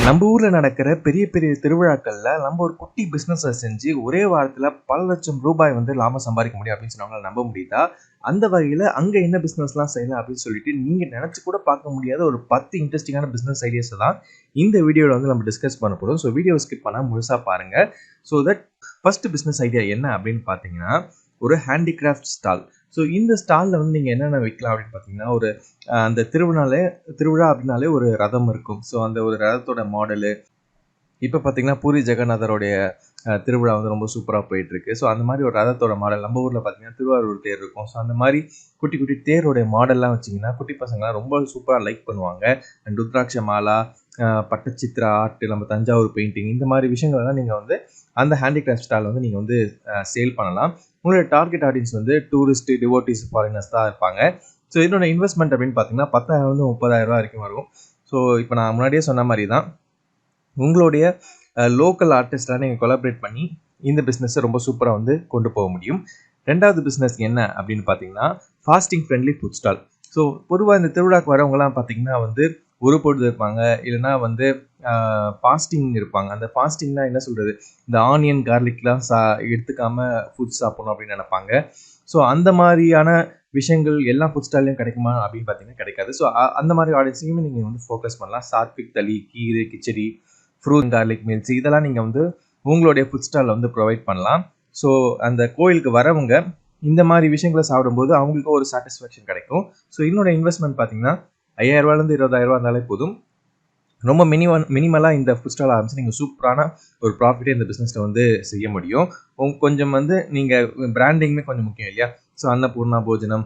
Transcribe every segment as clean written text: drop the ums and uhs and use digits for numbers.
நம்ம ஊர்ல நடக்கிற பெரிய பெரிய திருவிழாக்கள்ல நம்ம ஒரு குட்டி பிசினஸ் செஞ்சு ஒரே வாரத்துல பல லட்சம் ரூபாய் வந்து லாபம் சம்பாதிக்க முடியும் அப்படின்னு சொன்னாங்களா, நம்ப முடியுதா? அந்த வகையில அங்க என்ன பிசினஸ்லாம் செய்யலாம் அப்படின்னு சொல்லிட்டு நீங்க நினைச்சு கூட பார்க்க முடியாத ஒரு 10 இன்ட்ரெஸ்டிங்கான பிசினஸ் ஐடியாஸ் தான் இந்த வீடியோல வந்து நம்ம டிஸ்கஸ் பண்ண போறோம். ஸோ வீடியோ ஸ்கிப் பண்ணா முழுசா பாருங்க. So that first business idea என்ன அப்படின்னு பார்த்தீங்கன்னா, ஒரு ஹேண்டிகிராஃப்ட் ஸ்டால். ஸோ இந்த ஸ்டாலில் வந்து நீங்கள் என்னென்ன வைக்கலாம் அப்படின்னு பார்த்தீங்கன்னா, ஒரு அந்த திருவிழா அப்படின்னாலே ஒரு ரதம் இருக்கும். ஸோ அந்த ஒரு ரதத்தோட மாடலு இப்போ பார்த்தீங்கன்னா பூரி ஜெகநாதருடைய திருவிழா வந்து ரொம்ப சூப்பராக போயிட்டுருக்கு. ஸோ அந்த மாதிரி ஒரு ரதத்தோட மாடல் நம்ம ஊரில் பார்த்தீங்கன்னா திருவாரூர் தேர் இருக்கும். ஸோ அந்த மாதிரி குட்டி குட்டி தேரோடைய மாடல்லாம் வச்சிங்கன்னா குட்டி பசங்களாம் ரொம்ப சூப்பராக லைக் பண்ணுவாங்க. And rudraksha Mala, Pattachitra art, நம்ம தஞ்சாவூர் பெயிண்டிங், இந்த மாதிரி விஷயங்கள்லாம் நீங்கள் வந்து அந்த ஹேண்டிகிராஃப்ட் ஸ்டால் வந்து நீங்கள் வந்து சேல் பண்ணலாம். உங்களோட டார்கெட் ஆடியன்ஸ் வந்து டூரிஸ்ட், டிவோட்டிஸ், ஃபாரினர்ஸ் தான் இருப்பாங்க. ஸோ இதனோட இன்வெஸ்ட்மெண்ட் அப்படின்னு பார்த்தீங்கன்னா 10,000 to 30,000 வரைக்கும் வரும். ஸோ இப்போ நான் முன்னாடியே சொன்ன மாதிரி தான் உங்களுடைய லோக்கல் ஆர்டிஸ்டாக நீங்கள் கொலாபரேட் பண்ணி இந்த பிஸ்னஸை ரொம்ப சூப்பராக வந்து கொண்டு போக முடியும். ரெண்டாவது பிஸ்னஸ் என்ன அப்படின்னு பார்த்தீங்கன்னா, fasting friendly food stall. So பொதுவாக இந்த திருவிழாக்கு வரவங்கலாம் பார்த்தீங்கன்னா வந்து ஒரு பொழுது இருப்பாங்க, இல்லைனா வந்து ஃபாஸ்டிங் இருப்பாங்க. அந்த ஃபாஸ்டிங்னா என்ன சொல்கிறது, இந்த ஆனியன் கார்லிக்லாம் எடுத்துக்காமல் ஃபுட் சாப்பிடணும் அப்படின்னு நினைப்பாங்க. ஸோ அந்த மாதிரியான விஷயங்கள் எல்லா ஃபுட் ஸ்டால்லையும் கிடைக்குமா அப்படின்னு பார்த்தீங்கன்னா கிடைக்காது. ஸோ அந்த மாதிரி ஆடியன்ஸையுமே நீங்கள் வந்து ஃபோக்கஸ் பண்ணலாம். சாத்விக் தலி, கீரை, கிச்சடி, ஃப்ரூட் கார்லிக் மீல்ஸ் இதெல்லாம் நீங்கள் வந்து உங்களுடைய ஃபுட் ஸ்டாலில் வந்து ப்ரொவைட் பண்ணலாம். ஸோ அந்த கோயிலுக்கு வரவங்க இந்த மாதிரி விஷயங்களை சாப்பிடும்போது அவங்களுக்கு ஒரு சாட்டிஸ்ஃபேக்ஷன் கிடைக்கும். ஸோ இன்னொரு இன்வெஸ்ட்மெண்ட் பார்த்தீங்கன்னா 5,000 to 20,000 இருந்தாலே போதும். ரொம்ப மினிமலாக இந்த ஃபுட் ஸ்டால் ஆரம்பிச்சு நீங்கள் சூப்பரான ஒரு ப்ராஃபிட்டே இந்த பிஸ்னஸில் வந்து செய்ய முடியும். கொஞ்சம் வந்து நீங்கள் பிராண்டிங்குமே கொஞ்சம் முக்கியம் இல்லையா? ஸோ அன்னபூர்ணா போஜனம்,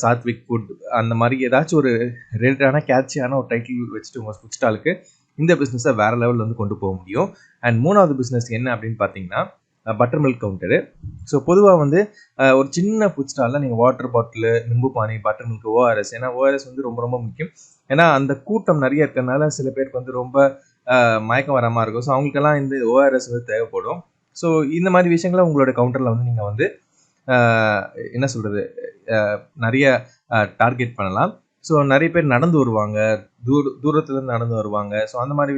சாத்விக் ஃபுட், அந்த மாதிரி ஏதாச்சும் ஒரு ரிலேட்டடான கேட்சியான ஒரு டைட்டில் வச்சுட்டு உங்கள் ஃபுட் ஸ்டாலுக்கு இந்த பிஸ்னஸை வேறு லெவலில் வந்து கொண்டு போக முடியும். அண்ட் மூணாவது பிஸ்னஸ் என்ன அப்படின்னு பார்த்தீங்கன்னா, பட்டர் மில்க் கவுண்டரு. ஸோ பொதுவாக வந்து ஒரு சின்ன ஃபுட் ஸ்டாலில் நீங்கள் வாட்டர் பாட்டிலு, நிம்பு பானி, பட்டர் மில்க், ஓஆர்எஸ், ஏன்னா ஓஆர்எஸ் வந்து ரொம்ப ரொம்ப முக்கியம். ஏன்னா அந்த கூட்டம் நிறைய இருக்கிறதுனால சில பேருக்கு வந்து ரொம்ப மயக்கம் வர மாதிரி இருக்கும். ஸோ அவங்களுக்கெல்லாம் இந்த ஓஆர்எஸ் வந்து தேவைப்படும். ஸோ இந்த மாதிரி விஷயங்களை உங்களோட கவுண்டரில் வந்து நீங்கள் வந்து என்ன சொல்கிறது, நிறைய டார்கெட் பண்ணலாம். ஸோ நிறைய பேர் நடந்து வருவாங்க, தூரத்துலேருந்து நடந்து வருவாங்க. ஸோ அந்த மாதிரி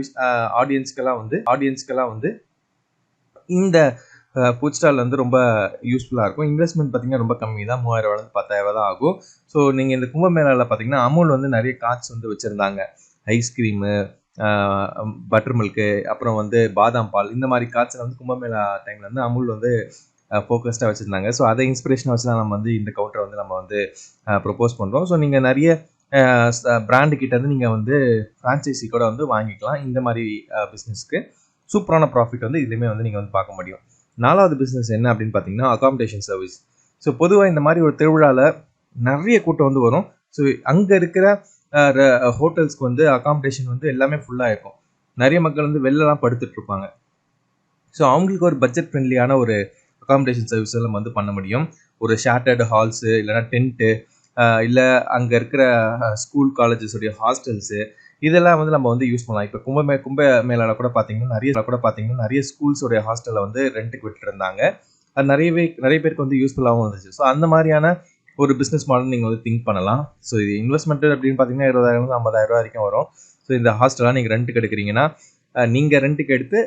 ஆடியன்ஸ்க்கெல்லாம் வந்து இந்த ஃபுட் ஸ்டால் வந்து ரொம்ப யூஸ்ஃபுல்லாக இருக்கும். இன்வெஸ்ட்மெண்ட் பார்த்தீங்கன்னா ரொம்ப கம்மி தான், 3,000 to 10,000 தான் ஆகும். ஸோ நீங்கள் இந்த கும்பமேளாவில் பார்த்தீங்கன்னா அமுல் வந்து நிறைய கார்ட்ஸ் வந்து வச்சுருந்தாங்க. ஐஸ்கிரீமு, பட்டர் மில்க்கு, அப்புறம் வந்து பாதாம் பால், இந்த மாதிரி கார்ட்ஸில் வந்து கும்பமேளா டைமில் வந்து அமுல் வந்து ஃபோக்கஸ்டாக வச்சுருந்தாங்க. ஸோ அதை இன்ஸ்பிரேஷனாக வச்சு தான் நம்ம வந்து இந்த கவுண்டரை வந்து நம்ம வந்து ப்ரொப்போஸ் பண்ணுறோம். ஸோ நீங்கள் நிறைய பிராண்டு கிட்டேருந்து நீங்கள் வந்து ஃப்ரான்ச்சைசி கூட வந்து வாங்கிக்கலாம். இந்த மாதிரி பிஸ்னஸ்க்கு சூப்பரான ப்ராஃபிட் வந்து இதுலேயுமே வந்து நீங்கள் வந்து பார்க்க முடியும். நாலாவது பிஸ்னஸ் என்ன அப்படின்னு பார்த்தீங்கன்னா, அகாமடேஷன் சர்வீஸ். ஸோ பொதுவாக இந்த மாதிரி ஒரு திருவிழாவில் நிறைய கூட்டம் வந்து வரும். ஸோ அங்கே இருக்கிற ஹோட்டல்ஸ்க்கு வந்து அகாமடேஷன் வந்து எல்லாமே ஃபுல்லாக இருக்கும். நிறைய மக்கள் வந்து வெளிலலாம் படுத்துட்டு இருப்பாங்க. ஸோ அவங்களுக்கு ஒரு பட்ஜெட் ஃப்ரெண்ட்லியான ஒரு அகாமடேஷன் சர்வீஸ் நம்ம வந்து பண்ண முடியும். ஒரு ஷேட்டர்டு ஹால்ஸு, இல்லைனா டென்ட்டு, இல்லை அங்கே இருக்கிற ஸ்கூல் காலேஜஸுடைய ஹாஸ்டல்ஸு, இதெல்லாம் வந்து நம்ம வந்து யூஸ் பண்ணலாம். இப்போ கும்பமேளாவில் கூட பார்த்தீங்கன்னா நிறைய ஸ்கூல்ஸோடைய ஹாஸ்டலில் வந்து ரெண்ட்டுக்கு விட்டுருந்தாங்க. அது நிறைய பேருக்கு வந்து யூஸ்ஃபுல்லாகவும் இருந்துச்சு. ஸோ அந்த மாதிரியான ஒரு பிஸ்னஸ் மாடல் நீங்கள் வந்து திங்க் பண்ணலாம். ஸோ இது இன்வெஸ்ட்மெண்ட் அப்படின்னு பார்த்தீங்கன்னா 20,000 to 50,000 வரைக்கும் வரும். ஸோ இந்த ஹாஸ்டலாக நீங்கள் ரெண்ட்டுக்கு எடுக்கிறீங்கன்னா, நீங்கள் ரெண்ட்டுக்கு எடுத்து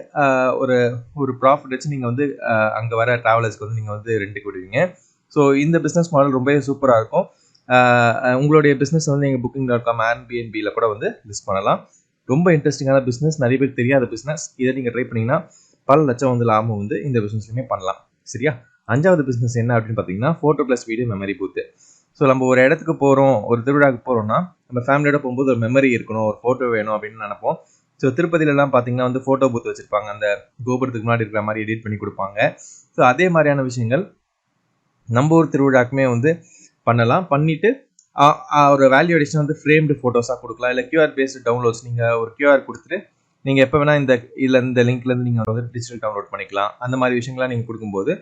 ஒரு ஒரு ப்ராஃபிட் வச்சு நீங்கள் வந்து அங்கே வர ட்ராவலர்ஸ்க்கு வந்து நீங்கள் வந்து ரெண்ட்டுக்கு விடுவீங்க. ஸோ இந்த பிஸ்னஸ் மாடல் ரொம்பவே சூப்பராக இருக்கும். உங்களுடைய பிஸ்னஸ் வந்து நீங்கள் Booking.com, Airbnbயில் கூட வந்து லிஸ்ட் பண்ணலாம். ரொம்ப இன்ட்ரெஸ்டிங்கான பிஸ்னஸ், நிறைய பேருக்கு தெரியாத பிஸ்னஸ். இதை நீங்கள் ட்ரை பண்ணிங்கன்னா பல லட்சம் வந்து லாபம் வந்து இந்த பிஸ்னஸ்லையுமே பண்ணலாம். சரியா? அஞ்சாவது பிஸ்னஸ் என்ன அப்படின்னு பார்த்தீங்கன்னா, ஃபோட்டோ ப்ளஸ் வீடியோ மெமரி பூத்து. ஸோ நம்ம ஒரு இடத்துக்கு போகிறோம், ஒரு திருவிழாவுக்கு போகிறோம்னா நம்ம ஃபேமிலியோட போகும்போது ஒரு மெமரி இருக்கணும், ஒரு ஃபோட்டோ வேணும் அப்படின்னு நினைப்போம். ஸோ திருப்பதியிலலாம் பார்த்தீங்கன்னா வந்து ஃபோட்டோ பூத் வச்சுருப்பாங்க. அந்த கோபுரத்துக்கு முன்னாடி இருக்கிற மாதிரி எடிட் பண்ணி கொடுப்பாங்க. ஸோ அதே மாதிரியான விஷயங்கள் நம்ம ஊர் திருவிழாக்குமே வந்து பண்ணலாம். பண்ணிவிட்டு ஒரு வேல்யூ அடிஷன் வந்து ஃப்ரேம்டு ஃபோட்டோஸாக கொடுக்கலாம். இல்லை கியூஆர் பேஸ்டு டவுன்லோட்ஸ், நீங்கள் ஒரு கியூஆர் கொடுத்துட்டு நீங்கள் எப்போ வேணால் இந்த லிங்க்லேருந்து நீங்கள் வந்து டிஜிட்டல் டவுன்லோட் பண்ணிக்கலாம். அந்த மாதிரி விஷயங்கள்லாம் நீங்கள் கொடுக்கும்போது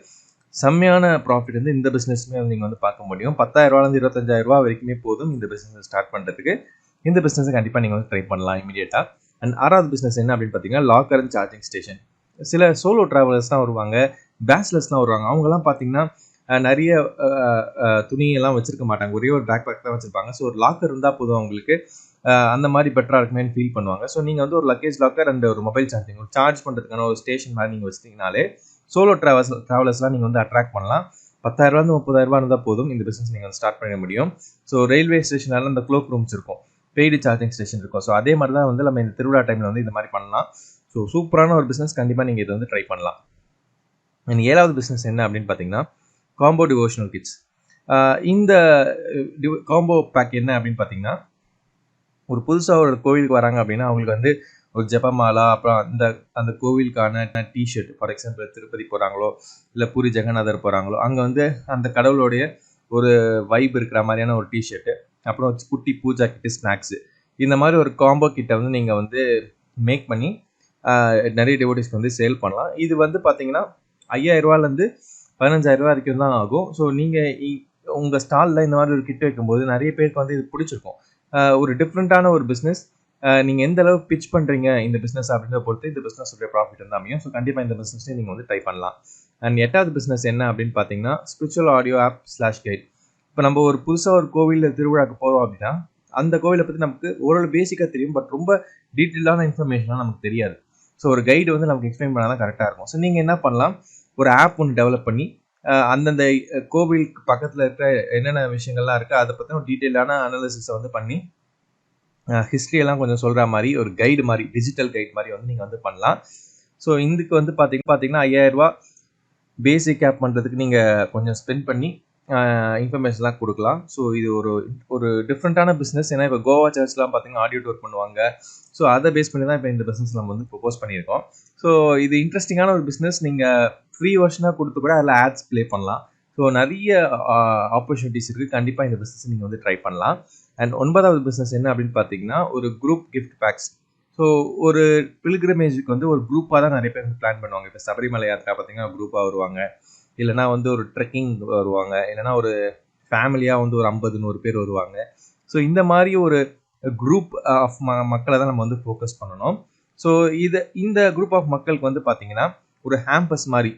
செம்மையான ப்ராஃபிட் வந்து இந்த பிஸ்னஸ்மே வந்து நீங்கள் வந்து பார்க்க முடியும். 10,000 to 25,000 வரைக்குமே போதும் இந்த பிஸ்னஸ் ஸ்டார்ட் பண்ணுறதுக்கு. இந்த பிஸ்னஸை கண்டிப்பாக நீங்கள் வந்து ட்ரை பண்ணலாம் இமீடியட்டாக. அண்ட் ஆறாவது பிஸ்னஸ் என்ன அப்படின்னு பார்த்தீங்கன்னா, லாக்கர் அண்ட் சார்ஜிங் ஸ்டேஷன். சில சோலோ ட்ராவலர்ஸ்லாம் வருவாங்க, பேச்சுலர்ஸ்லாம் வருவாங்க. அவங்கெல்லாம் பார்த்தீங்கன்னா நிறைய துணியெல்லாம் வச்சுருக்க மாட்டாங்க, ஒரே ஒரு பேக் பேக் தான் வச்சுருப்பாங்க. ஸோ ஒரு லாக்கர் இருந்தால் போதும் அவங்களுக்கு. அந்த மாதிரி பெட்டராக இருக்குமேனு ஃபீல் பண்ணுவாங்க. ஸோ நீங்கள் வந்து ஒரு லக்கேஜ் லாக்கர் அண்ட் ஒரு மொபைல் சார்ஜிங் சார்ஜ் பண்ணுறதுக்கான ஒரு ஸ்டேஷன் மாதிரி நீங்கள் வச்சிட்டிங்கனாலே சோலோ ட்ராவலர்ஸ்லாம் நீங்கள் வந்து அட்ராக்ட் பண்ணலாம். 10,000 30,000 இருந்தால் போதும் இந்த பிஸ்னஸ் நீங்கள் வந்து ஸ்டார்ட் பண்ண முடியும். ஸோ ரயில்வே ஸ்டேஷனால அந்த க்ளோக் ரூம்ஸ் இருக்கும், பெய்டு சார்ஜிங் ஸ்டேஷன் இருக்கும். ஸோ அதே மாதிரி தான் வந்து நம்ம இந்த திருவிழா டைமில் வந்து இந்த மாதிரி பண்ணலாம். ஸோ சூப்பரான ஒரு பிஸ்னஸ், கண்டிப்பாக நீங்கள் இதை வந்து ட்ரை பண்ணலாம். அண்ட் 7வது பிஸ்னஸ் என்ன அப்படின்னு பார்த்தீங்கன்னா காம்போ டிவோஷனல் கிட்ஸ். இந்த காம்போ பேக் என்ன அப்படின்னு பார்த்தீங்கன்னா, ஒரு புதுசாக ஒரு கோவிலுக்கு வராங்க அப்படின்னா அவங்களுக்கு வந்து ஒரு ஜெபமாலா, அப்புறம் அந்த கோவிலுக்கான டிஷர்ட், ஃபார் எக்ஸாம்பிள் திருப்பதி போகிறாங்களோ இல்லை பூரி ஜெகநாதர் போகிறாங்களோ அங்கே வந்து அந்த கடவுளுடைய ஒரு வைப் இருக்கிற மாதிரியான ஒரு டிஷர்ட்டு, அப்புறம் குட்டி பூஜா கிட்டு, ஸ்நாக்ஸு, இந்த மாதிரி ஒரு காம்போ கிட்டை வந்து நீங்கள் வந்து மேக் பண்ணி நிறைய டிவோட்டிஸ்க்கு வந்து சேல் பண்ணலாம். இது வந்து பார்த்தீங்கன்னா 5,000 15,000 வரைக்கும் தான் ஆகும். ஸோ நீங்கள் உங்கள் ஸ்டாலில் இந்த மாதிரி ஒரு கிட் வைக்கும்போது நிறைய பேருக்கு வந்து இது பிடிச்சிருக்கும். ஒரு டிஃப்ரெண்ட்டான ஒரு பிஸ்னஸ். நீங்கள் எந்த அளவுக்கு பிச் பண்ணுறீங்க இந்த பிஸ்னஸ் அப்படின்றத பொறுத்து இந்த பிஸ்னஸோடைய ப்ராஃபிட் வந்து அமையும். ஸோ கண்டிப்பாக இந்த பிஸ்னஸையும் நீங்கள் வந்து ட்ரை பண்ணலாம். அண்ட் 8வது பிஸ்னஸ் என்ன அப்படின்னு பார்த்தீங்கன்னா ஸ்பிரிச்சுவல் ஆடியோ ஆப் / கைட். இப்போ நம்ம ஒரு புதுசாக ஒரு கோவிலில் திருவிழாக்கு போகிறோம் அப்படின்னா அந்த கோவிலை பற்றி நமக்கு ஓரளவு பேசிக்காக தெரியும், பட் ரொம்ப டீட்டெயிலான இன்ஃபர்மேஷன்லாம் நமக்கு தெரியாது. ஸோ ஒரு கைடு வந்து நமக்கு எக்ஸ்பிளைன் பண்ணால் தான் கரெக்டாக இருக்கும். ஸோ நீங்கள் என்ன பண்ணலாம், ஒரு ஆப் ஒன்று டெவலப் பண்ணி அந்தந்த கோவிலுக்கு பக்கத்தில் இருக்கிற என்னென்ன விஷயங்கள்லாம் இருக்குது அதை பற்றின ஒரு டீட்டெயிலான அனாலிசிஸை வந்து பண்ணி ஹிஸ்ட்ரியெல்லாம் கொஞ்சம் சொல்கிற மாதிரி ஒரு கைடு மாதிரி, டிஜிட்டல் கைடு மாதிரி வந்து நீங்கள் வந்து பண்ணலாம். ஸோ இதுக்கு வந்து பார்த்தீங்கன்னா 5,000 பேசிக் ஆப் பண்ணுறதுக்கு நீங்கள் கொஞ்சம் ஸ்பெண்ட் பண்ணி இன்ஃபர்மேஷன்லாம் கொடுக்கலாம். ஸோ இது ஒரு டிஃப்ரெண்ட்டான பிஸ்னஸ். ஏன்னா இப்போ கோவா சர்ச்லாம் பார்த்தீங்கன்னா ஆடியோ டூர் பண்ணுவாங்க. ஸோ அதை பேஸ் பண்ணி தான் இப்போ இந்த பிஸ்னஸ் நம்ம வந்து ப்ரொபோஸ் பண்ணியிருக்கோம். ஸோ இது இன்ட்ரெஸ்டிங்கான ஒரு பிஸ்னஸ். நீங்கள் ஃப்ரீ வெர்ஷனாக கொடுத்து கூட அதில் ஆட்ஸ் ப்ளே பண்ணலாம். ஸோ நிறைய ஆப்பர்ச்சுனிட்டிஸ் இருக்குது. கண்டிப்பாக இந்த பிஸ்னஸ் நீங்கள் வந்து ட்ரை பண்ணலாம். அண்ட் 9வது பிஸ்னஸ் என்ன அப்படின்னு பார்த்தீங்கன்னா ஒரு குரூப் கிஃப்ட் பேக்ஸ். ஸோ ஒரு பில்கிரிமேஜுக்கு வந்து ஒரு குரூப்பாக தான் நிறைய பேர் வந்து பிளான் பண்ணுவாங்க. இப்போ சபரிமலை யாத்திரா பார்த்தீங்கன்னா குரூப்பாக வருவாங்க, இல்லைனா வந்து ஒரு ட்ரெக்கிங் வருவாங்க, இல்லைனா ஒரு ஃபேமிலியாக வந்து ஒரு 50-100 பேர் வருவாங்க. ஸோ இந்த மாதிரி ஒரு குரூப் ஆஃப் மக்களை தான் நம்ம வந்து ஃபோக்கஸ் பண்ணணும். ஸோ இந்த குரூப் ஆஃப் மக்களுக்கு வந்து பார்த்தீங்கன்னா ஒரு ஹேம்பஸ் மாதிரி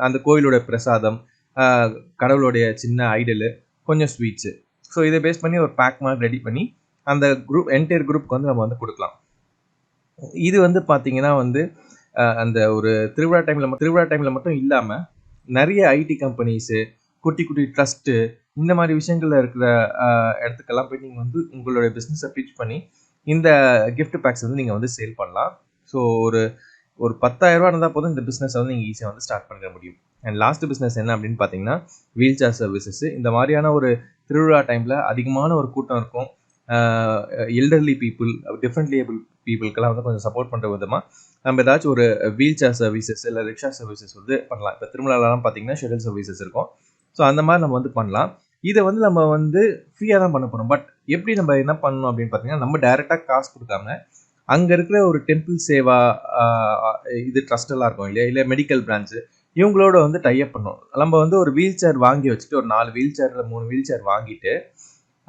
அந்த கோயிலோட பிரசாதம், கடவுளுடைய சின்ன ஐடலு, கொஞ்சம் ஸ்வீட்ஸு, ஸோ இதை பேஸ் பண்ணி ஒரு பேக் மாதிரி ரெடி பண்ணி அந்த என்டையர் குரூப்புக்கு வந்து நம்ம வந்து கொடுக்கலாம். இது வந்து பார்த்தீங்கன்னா வந்து அந்த ஒரு திருவிழா டைமில் மட்டும் இல்லாமல் நிறைய ஐடி கம்பெனிஸு, குட்டி குட்டி ட்ரஸ்ட்டு, இந்த மாதிரி விஷயங்கள்ல இருக்கிற இடத்துக்கெல்லாம் போய் நீங்கள் வந்து உங்களுடைய பிஸ்னஸை பிச் பண்ணி இந்த கிஃப்ட் பேக்ஸ் வந்து நீங்கள் வந்து சேல் பண்ணலாம். ஸோ ஒரு 10,000 இருந்தால் போதும் இந்த பிஸ்னஸை வந்து நீங்கள் ஈஸியாக வந்து ஸ்டார்ட் பண்ண முடியும். அண்ட் லாஸ்ட் பிஸ்னஸ் என்ன அப்படின்னு பார்த்தீங்கன்னா வீல் சேர் சர்வீசஸ். இந்த மாதிரியான ஒரு திருவிழா டைமில் அதிகமான ஒரு கூட்டம் இருக்கும். எல்டர்லி பீப்புள், டிஃப்ரெண்ட்லி ஏபிள் பீப்புளுக்கெல்லாம் வந்து கொஞ்சம் சப்போர்ட் பண்ணுற விதமாக நம்ம ஏதாச்சும் ஒரு வீல் சேர் சர்வீசஸ் இல்லை ரிக்ஷா சர்வீசஸ் வந்து பண்ணலாம். இப்போ திருமலாலாம் பார்த்தீங்கன்னா ஷெட்டில் சர்வீசஸ் இருக்கும். ஸோ அந்த மாதிரி நம்ம வந்து பண்ணலாம். இதை வந்து நம்ம வந்து ஃப்ரீயாக தான் பண்ண போகிறோம். பட் எப்படி நம்ம என்ன பண்ணணும் அப்படின்னு பார்த்தீங்கன்னா நம்ம டைரெக்டாக காசு கொடுக்காம அங்கே இருக்கிற ஒரு டெம்பிள் சேவா, இது ட்ரஸ்டெல்லாம் இருக்கும் இல்லையா, இல்லை மெடிக்கல் பிரான்ச்சு, இவங்களோட வந்து டைப் பண்ணணும். நம்ம வந்து ஒரு வீல் சேர் வாங்கி வச்சுட்டு ஒரு 4 வீல் சேர் இல்லை 3 வீல் சேர் வாங்கிட்டு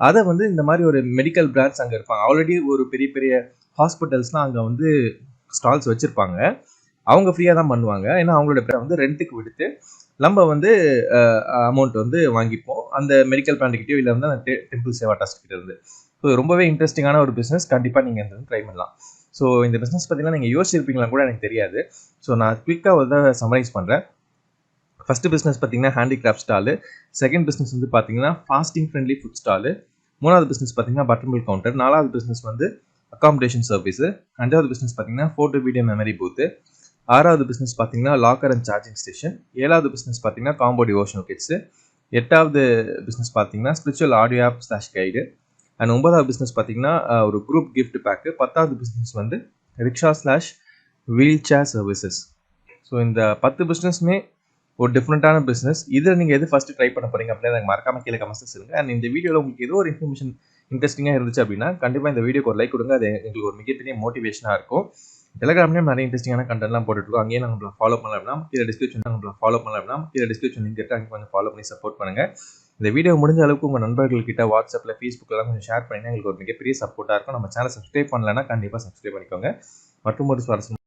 அதை வந்து இந்த மாதிரி ஒரு மெடிக்கல் பிரான்ச் அங்கே இருப்பாங்க. ஆல்ரெடி ஒரு பெரிய பெரிய ஹாஸ்பிட்டல்ஸ்லாம் அங்கே வந்து ஸ்டால்ஸ் வச்சுருப்பாங்க. அவங்க ஃப்ரீயாக தான் பண்ணுவாங்க. ஏன்னா அவங்களோட பேரை வந்து ரெண்ட்டுக்கு விடுத்து நம்ம வந்து அமௌண்ட் வந்து வாங்கிப்போம் அந்த மெடிக்கல் பிராண்டுக்கிட்டேயோ இல்லை வந்து அந்த டெம்பிள் சேவா ட்ரஸ்ட் கிட்ட இருந்து. ஸோ ரொம்பவே இன்ட்ரெஸ்டிங்கான ஒரு பிஸ்னஸ். கண்டிப்பாக நீங்கள் இந்த ட்ரை பண்ணலாம். ஸோ இந்த பிஸ்னஸ் பார்த்தீங்கன்னா நீங்கள் யோசிச்சிருப்பீங்களா கூட எனக்கு தெரியாது. ஸோ நான் குயிக்காக வந்து சம்மரைஸ் பண்ணுறேன். ஃபஸ்ட்டு பிஸ்னஸ் பார்த்தீங்கன்னா ஹேண்டிகிராஃப்ட் ஸ்டாலு. செகண்ட் பிஸ்னஸ் வந்து பார்த்தீங்கன்னா ஃபாஸ்டிங் ஃப்ரெண்ட்லி ஃபுட் ஸ்டாலு. 3வது பிஸ்னஸ் பார்த்தீங்கன்னா பட்டர் மில்க் கவுண்டர். 4வது பிஸ்னஸ் வந்து அகாமடேஷன் சர்வீஸு. 5வது பிஸ்னஸ் பார்த்தீங்கன்னா ஃபோட்டோ வீடியோ மெமரி பூத்து. 6வது பிஸ்னஸ் பார்த்தீங்கன்னா லாக்கர் அண்ட் சார்ஜிங் ஸ்டேஷன். 7வது பிஸ்னஸ் பார்த்தீங்கன்னா காம்போ டிவோஷனல் கிட்ஸு. 8வது பிஸ்னஸ் பார்த்தீங்கன்னா spiritual audio app / guide. And 9வது பிஸ்னஸ் பார்த்தீங்கன்னா ஒரு குரூப் கிஃப்ட் பேக்கு. 10வது பிஸ்னஸ் வந்து rickshaw / wheel chair services. So இந்த 10 பிஸ்னஸுமே ஒரு டிஃப்ரெண்ட்டான பிஸ்னஸ். இதில் நீங்கள் எது ஃபஸ்ட்டு ட்ரை பண்ண போகிறீங்க அப்படின்னு எனக்கு மறக்காமல் கீழே கமெண்ட்ஸ் சொல்லுங்கள். அண்ட் இந்த வீடியோவில் உங்களுக்கு ஏதோ ஒரு இன்ஃபர்மேஷன் இன்ட்ரெஸ்டிங்காக இருந்துச்சு அப்படின்னா கண்டிப்பாக இந்த வீடியோக்கு ஒரு லைக் கொடுங்க. அது எங்களுக்கு ஒரு மிகப்பெரிய மோட்டிவேஷனாக இருக்கும். டெலிகிராம்லேயும் நிறைய இன்ட்ரெஸ்டிங்கான கண்டென்ட்லாம் போட்டுருக்கோம். அங்கேயே நம்மளை ஃபாலோ பண்ணலாம் அப்படின்னா கீழே டிஸ்கிரிப்ஷன் லிங்க் இருக்குது, அங்கே கொஞ்சம் ஃபாலோ பண்ணி சப்போர்ட் பண்ணுங்கள். இந்த வீடியோ முடிஞ்ச அளவுக்கு உங்கள் நண்பர்கள்கிட்ட வாட்ஸ்அப்பில், ஃபேஸ்புக்கில் கொஞ்சம் ஷேர் பண்ணிங்கன்னா எங்களுக்கு ஒரு மிகப்பெரிய சப்போர்ட்டாக இருக்கும். நம்ம சேனல் சப்ஸ்கிரைப் பண்ணலைன்னா கண்டிப்பாக சப்ஸ்கிரைப் பண்ணிக்கோங்க. மற்றும் ஒரு சுவாரஸ்யம்